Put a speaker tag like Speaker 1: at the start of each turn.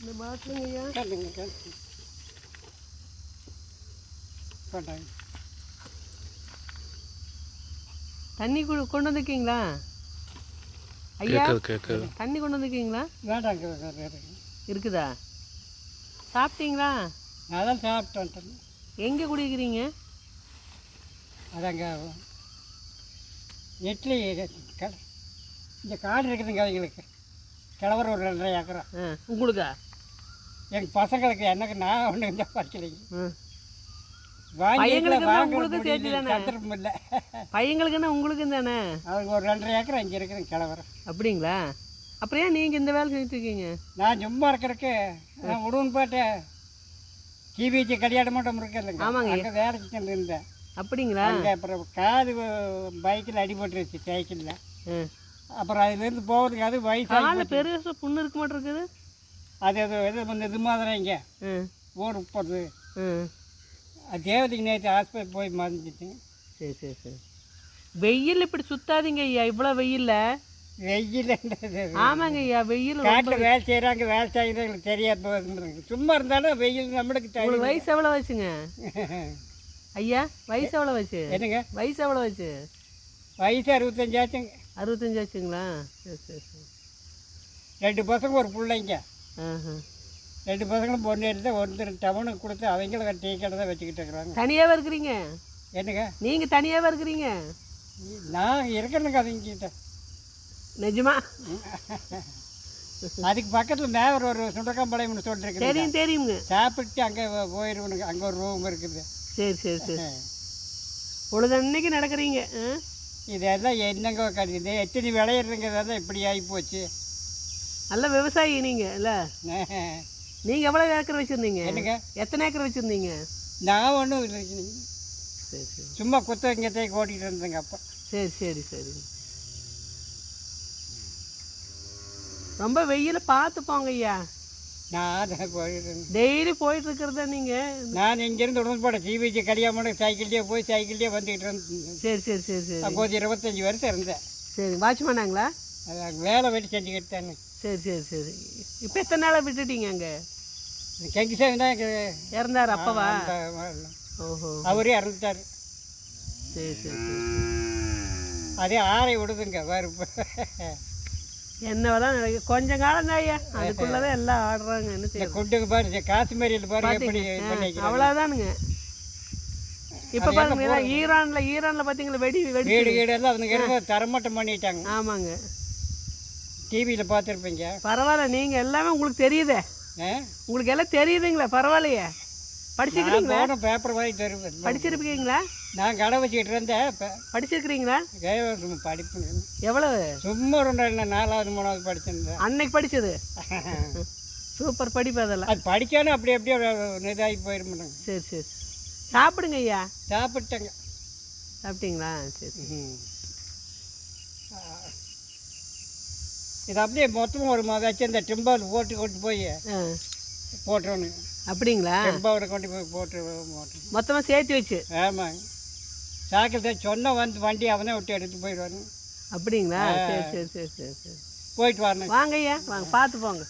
Speaker 1: இந்த பாட்டிலுங்க ஐயா.
Speaker 2: கேளுங்க போட்டாங்க.
Speaker 1: தண்ணி கொண்டு வந்துருக்கீங்களா ஐயா? தண்ணி கொண்டு வந்துருக்கீங்களா?
Speaker 2: வேண்டாங்க
Speaker 1: இருக்குதா? சாப்பிட்டீங்களா?
Speaker 2: நான் தான் சாப்பிட்டேன்.
Speaker 1: எங்கே குடிக்கிறீங்க?
Speaker 2: அதாங்க இட்லி இந்த காடு இருக்குதுங்க அவங்களுக்கு கிழவர் ஒரு 2.5 ஏக்கரா.
Speaker 1: உங்களுக்கா?
Speaker 2: எங்கள் பசங்களுக்கு எனக்கு நான் ஒன்று கொஞ்சம் படிக்கலைங்க.
Speaker 1: உங்களுக்கு சேர்த்து தானே?
Speaker 2: சத்திரம் இல்லை
Speaker 1: பையங்களுக்குன்னா உங்களுக்கும் தானே?
Speaker 2: அவங்க ஒரு 2.5 ஏக்கர் அங்கே இருக்குதுங்க கிழவர்.
Speaker 1: அப்படிங்களா? அப்புறம் ஏன் நீங்கள் இந்த வேலை செஞ்சுட்ருக்கீங்க?
Speaker 2: நான் சும்மா இருக்கிறதுக்கு நான் உடன்பேட்டை டிவிஜி கல்யாணம் மட்டும் இருக்குதுங்க.
Speaker 1: ஆமாங்க,
Speaker 2: அங்கே வேலை செஞ்சு இருந்தேன்.
Speaker 1: அப்படிங்களா?
Speaker 2: அங்கே அப்புறம் காது பைக்கில் அடிபட்டுருச்சு சைக்கிளில். அப்புறம் அதுலேருந்து போகிறதுக்கு அது வயசு
Speaker 1: பெருசு புண்ணு இருக்க மாட்டேன் இருக்குது.
Speaker 2: அது இது மாதிரி இங்கே ஊர் 30 தேவதைக்கு நேற்று ஹாஸ்பிட்டல் போய் மறந்துச்சு.
Speaker 1: சரி சரி சரி. வெயில் இப்படி சுத்தாதீங்க ஐயா, இவ்வளோ வெயில்ல.
Speaker 2: வெயில்
Speaker 1: ஆமாங்க ஐயா, வெயில்.
Speaker 2: காட்டில் வேலை செய்கிறாங்க, வேலை செய்கிறது எங்களுக்கு தெரியாது. சும்மா இருந்தாலும் வெயில் நம்மளுக்கு.
Speaker 1: வயசு எவ்வளோ வச்சுங்க ஐயா? வயசு எவ்வளோ வச்சு?
Speaker 2: என்னங்க
Speaker 1: வயசு எவ்வளோ வச்சு?
Speaker 2: வயசு 65 ஆச்சுங்க.
Speaker 1: 65 ஆச்சுங்களா? சரி சரி சரி.
Speaker 2: 2 பசங்க ஒரு பிள்ளைங்க. 2 பசங்களும் பொண்ணு எடுத்து ஒருத்தர் டவுனுக்கு கொடுத்து அவங்களும் டீ கடை தான் வச்சுக்கிட்டு இருக்கிறாங்க.
Speaker 1: தனியாகவே இருக்கிறீங்க?
Speaker 2: என்னங்க
Speaker 1: நீங்கள் தனியாகவே இருக்கிறீங்க?
Speaker 2: நான் இருக்கிறேனுங்க அவங்ககிட்ட.
Speaker 1: நிஜமா?
Speaker 2: அதுக்கு பக்கத்தில் மேவர் ஒரு சுண்டக்காம்பாளையம்னு சொல்லிருக்கேன்.
Speaker 1: தெரியும் தெரியுங்க.
Speaker 2: சாப்பிட்டு அங்கே போயிடுவனுங்க. அங்கே ஒரு ரூம் இருக்குது.
Speaker 1: சரி சரி சரி. பொழுது அன்னைக்கு நடக்கிறீங்க.
Speaker 2: இதெல்லாம் என்னங்க கிடையாது, எத்தனை விளையிறதுங்கிறத தான் இப்படி ஆகி போச்சு.
Speaker 1: நல்ல விவசாயி நீங்கள் இல்லை? நீங்கள் எவ்வளோ ஏக்கர் வச்சுருந்தீங்க?
Speaker 2: என்னங்க?
Speaker 1: எத்தனை ஏக்கர் வச்சுருந்தீங்க?
Speaker 2: நான் ஒன்றும் இல்லை,
Speaker 1: சரி சரி.
Speaker 2: சும்மா குத்தகைங்கத்தை ஓட்டிகிட்டு இருந்தேங்க அப்போ.
Speaker 1: சரி சரி சரி. ரொம்ப வெயில பார்த்து போங்க ஐயா.
Speaker 2: நான் போயிட்டு
Speaker 1: டெய்லி போயிட்டு இருக்கிறதா நீங்கள்?
Speaker 2: நான் இங்கேருந்து உடன்பட டிவிஜி கல்யாணம் சைக்கிள்லேயே போய் சைக்கிள்லேயே வந்துக்கிட்டு இருந்தேன்.
Speaker 1: சரி சரி சரி சரி.
Speaker 2: அப்போது 25 வருஷம் இருந்தேன்.
Speaker 1: சரி, வாட்ச்மேனாங்களா?
Speaker 2: வேலை வெட்டி செஞ்சுக்கிட்டு தானே.
Speaker 1: சரி சரி சரி. இப்போ எத்தனை நாளாக விட்டுட்டீங்க அங்கே?
Speaker 2: கெங்கிசாமி தான்
Speaker 1: இறந்தார் அப்பவா? ஓஹோ,
Speaker 2: அவரே இறந்துட்டார்.
Speaker 1: சரி சரி சரி.
Speaker 2: அதே ஆறை விடுதுங்க வேறு.
Speaker 1: என்னவெல்லாம் நடக்குது கொஞ்சம் காலம் தான் ஐயா, அதுக்குள்ளதான் எல்லாம் ஆடுறாங்க. என்ன செய்ய
Speaker 2: கொண்டுங்க பாரு, காஷ்மீரில் பாரு எப்படி.
Speaker 1: அவ்வளோதானுங்க. இப்போ பாருங்க, ஈரானில் பார்த்தீங்களா வெடி
Speaker 2: வீடு வீடெல்லாம் அவங்க தரமட்டம் பண்ணிட்டாங்க.
Speaker 1: ஆமாங்க,
Speaker 2: டிவியில் பார்த்துருப்பீங்க.
Speaker 1: பரவாயில்ல, நீங்கள் எல்லாமே உங்களுக்கு தெரியுதே. உங்களுக்கு எல்லாம் தெரியுதுங்களா? பரவாயில்லையே. படிச்சிருக்கிறீங்களா?
Speaker 2: பேப்பர் வாங்கி தருவேன்.
Speaker 1: படிச்சிருப்பீங்களா?
Speaker 2: நான் கடை வச்சுக்கிட்டு இருந்தேன்.
Speaker 1: படிச்சிருக்கிறீங்களா?
Speaker 2: படிப்பு
Speaker 1: எவ்வளவு?
Speaker 2: சும்மா 4வது 3வது படிச்சிருந்தேன்.
Speaker 1: அன்னைக்கு படிச்சது சூப்பர் படிப்பு. அதெல்லாம்
Speaker 2: அது படிக்கானு அப்படி அப்படியே இதாகி போயிடுமாங்க.
Speaker 1: சரி சரி. சாப்பிடுங்க ஐயா.
Speaker 2: சாப்பிட்டேங்க.
Speaker 1: சாப்பிட்டீங்களா? சரி.
Speaker 2: இது அப்படியே மொத்தமாக ஒரு வச்சு இந்த டிம்பாவில் போட்டு கொண்டு போய் போட்டுருவனுங்க.
Speaker 1: அப்படிங்களா?
Speaker 2: டிம்பாவில் கொண்டு போய் போட்டு
Speaker 1: மொத்தமாக சேர்த்து வச்சு.
Speaker 2: ஆமாங்க. சாக்கில் தான் சொன்னால் வந்து வண்டி அவனே விட்டு எடுத்து போயிடுவானுங்க.
Speaker 1: அப்படிங்களா? சரி சரி சரி சரி சரி.
Speaker 2: போயிட்டு வரணும்.
Speaker 1: வாங்க ஐயா, வாங்க, பார்த்து போங்க.